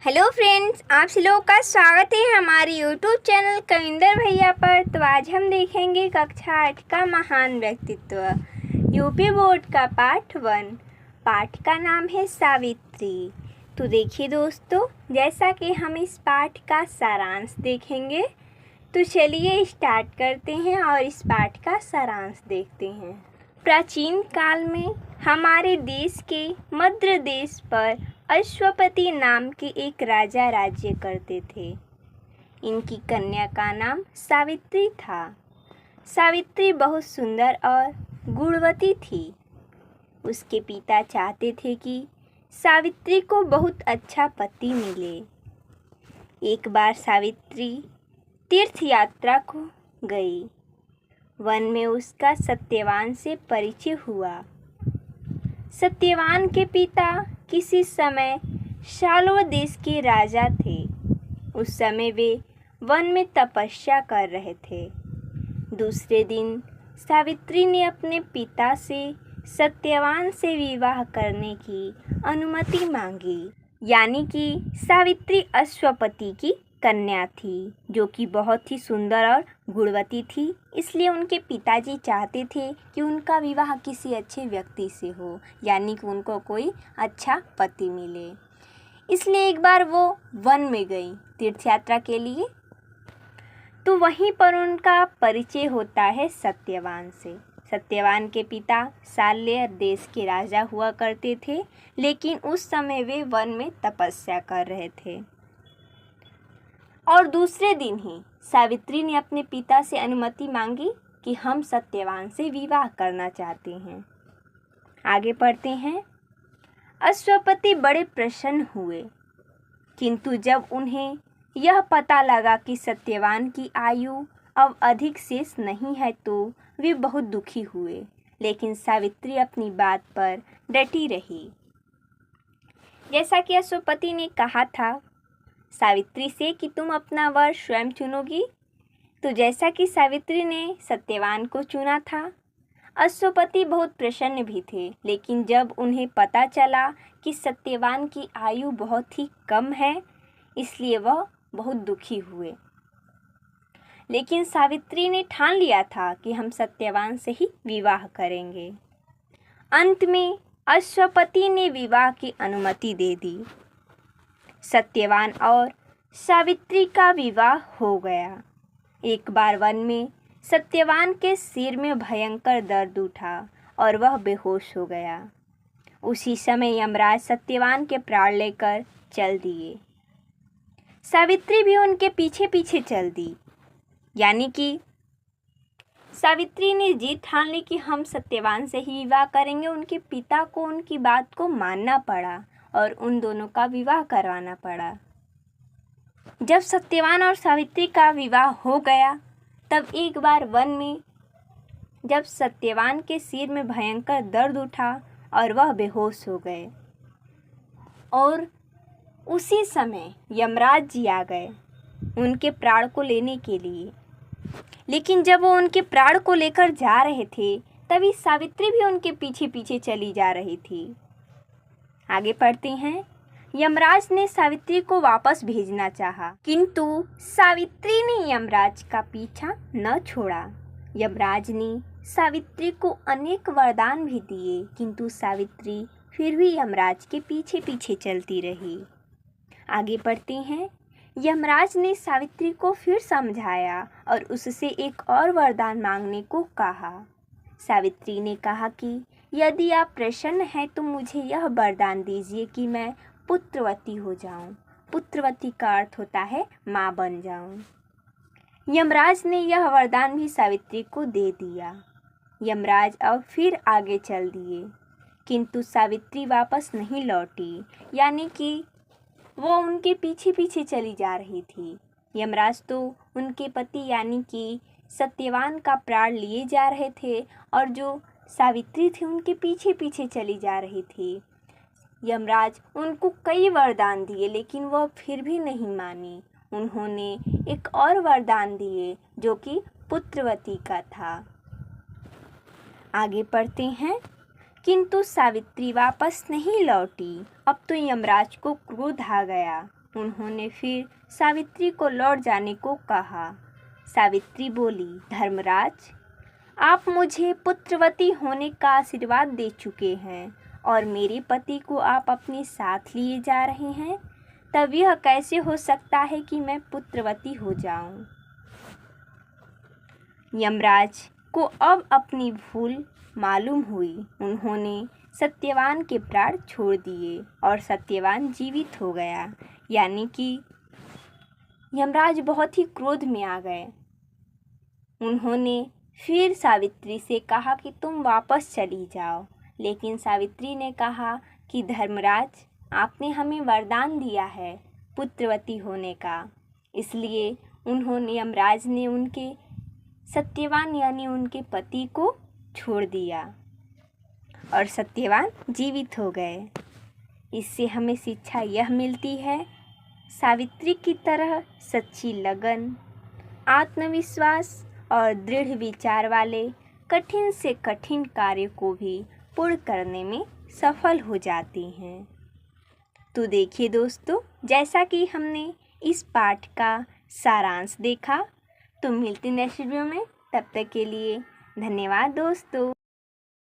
Hello friends, आप सभी लोगों का स्वागत है हमारे यूट्यूब चैनल कविंदर भैया पर। तो आज हम देखेंगे कक्षा 8 का महान व्यक्तित्व यूपी बोर्ड का पाठ 1। पाठ का नाम है सावित्री। तो देखिए दोस्तों, जैसा कि हम इस पाठ का सारांश देखेंगे, तो चलिए स्टार्ट करते हैं और इस पाठ का सारांश देखते हैं। प्राचीन काल में हमारे देश के मध्य देश पर अश्वपति नाम के एक राजा राज्य करते थे। इनकी कन्या का नाम सावित्री था। सावित्री बहुत सुंदर और गुणवती थी। उसके पिता चाहते थे कि सावित्री को बहुत अच्छा पति मिले। एक बार सावित्री तीर्थ यात्रा को गई। वन में उसका सत्यवान से परिचय हुआ। सत्यवान के पिता किसी समय शाल्व देश के राजा थे। उस समय वे वन में तपस्या कर रहे थे। दूसरे दिन सावित्री ने अपने पिता से सत्यवान से विवाह करने की अनुमति मांगी। यानी कि सावित्री अश्वपति की कन्या थी, जो कि बहुत ही सुंदर और गुणवती थी। इसलिए उनके पिताजी चाहते थे कि उनका विवाह किसी अच्छे व्यक्ति से हो, यानी कि उनको कोई अच्छा पति मिले। इसलिए एक बार वो वन में गई तीर्थ यात्रा के लिए। तो वहीं पर उनका परिचय होता है सत्यवान से। सत्यवान के पिता शाल्व देश के राजा हुआ करते थे, लेकिन उस समय वे वन में तपस्या कर रहे थे। और दूसरे दिन ही सावित्री ने अपने पिता से अनुमति मांगी कि हम सत्यवान से विवाह करना चाहते हैं। आगे पढ़ते हैं। अश्वपति बड़े प्रसन्न हुए, किंतु जब उन्हें यह पता लगा कि सत्यवान की आयु अब अधिक शेष नहीं है, तो वे बहुत दुखी हुए। लेकिन सावित्री अपनी बात पर डटी रही। जैसा कि अश्वपति ने कहा था सावित्री से कि तुम अपना वर स्वयं चुनोगी, तो जैसा कि सावित्री ने सत्यवान को चुना था। अश्वपति बहुत प्रसन्न भी थे, लेकिन जब उन्हें पता चला कि सत्यवान की आयु बहुत ही कम है, इसलिए वह बहुत दुखी हुए। लेकिन सावित्री ने ठान लिया था कि हम सत्यवान से ही विवाह करेंगे। अंत में अश्वपति ने विवाह की अनुमति दे दी। सत्यवान और सावित्री का विवाह हो गया। एक बार वन में सत्यवान के सिर में भयंकर दर्द उठा और वह बेहोश हो गया। उसी समय यमराज सत्यवान के प्राण लेकर चल दिए। सावित्री भी उनके पीछे पीछे चल दी। यानी कि सावित्री ने जीत ठान ली कि हम सत्यवान से ही विवाह करेंगे। उनके पिता को उनकी बात को मानना पड़ा और उन दोनों का विवाह करवाना पड़ा। जब सत्यवान और सावित्री का विवाह हो गया, तब एक बार वन में जब सत्यवान के सिर में भयंकर दर्द उठा और वह बेहोश हो गए, और उसी समय यमराज जी आ गए उनके प्राण को लेने के लिए। लेकिन जब वो उनके प्राण को लेकर जा रहे थे, तभी सावित्री भी उनके पीछे पीछे चली जा रही थी। आगे पढ़ते हैं। यमराज ने सावित्री को वापस भेजना चाहा, किंतु सावित्री ने यमराज का पीछा न छोड़ा। यमराज ने सावित्री को अनेक वरदान भी दिए, किंतु सावित्री फिर भी यमराज के पीछे पीछे चलती रही। आगे पढ़ते हैं। यमराज ने सावित्री को फिर समझाया और उससे एक और वरदान मांगने को कहा। सावित्री ने कहा कि यदि आप प्रसन्न हैं तो मुझे यह वरदान दीजिए कि मैं पुत्रवती हो जाऊं। पुत्रवती का अर्थ होता है माँ बन जाऊं। यमराज ने यह वरदान भी सावित्री को दे दिया। यमराज अब फिर आगे चल दिए, किंतु सावित्री वापस नहीं लौटी। यानी कि वो उनके पीछे पीछे चली जा रही थी। यमराज तो उनके पति यानी कि सत्यवान का प्राण लिए जा रहे थे, और जो सावित्री थी उनके पीछे पीछे चली जा रही थी। यमराज उनको कई वरदान दिए, लेकिन वह फिर भी नहीं मानी। उन्होंने एक और वरदान दिए, जो कि पुत्रवती का था। आगे पढ़ते हैं। किंतु सावित्री वापस नहीं लौटी। अब तो यमराज को क्रोध आ गया उन्होंने फिर सावित्री को लौट जाने को कहा। सावित्री बोली, धर्मराज, आप मुझे पुत्रवती होने का आशीर्वाद दे चुके हैं और मेरे पति को आप अपने साथ लिए जा रहे हैं, तब यह कैसे हो सकता है कि मैं पुत्रवती हो जाऊं? यमराज को अब अपनी भूल मालूम हुई। उन्होंने सत्यवान के प्राण छोड़ दिए और सत्यवान जीवित हो गया। यानी कि यमराज बहुत ही क्रोध में आ गए। उन्होंने फिर सावित्री से कहा कि तुम वापस चली जाओ, लेकिन सावित्री ने कहा कि धर्मराज, आपने हमें वरदान दिया है पुत्रवती होने का, इसलिए उन्होंने यमराज ने उनके सत्यवान यानी उनके पति को छोड़ दिया और सत्यवान जीवित हो गए। इससे हमें शिक्षा यह मिलती है, सावित्री की तरह सच्ची लगन, आत्मविश्वास और दृढ़ विचार वाले कठिन से कठिन कार्य को भी पूर्ण करने में सफल हो जाती हैं। तो देखिए दोस्तों, जैसा कि हमने इस पाठ का सारांश देखा, तो मिलते नेक्स्ट वीडियो में। तब तक के लिए धन्यवाद दोस्तों।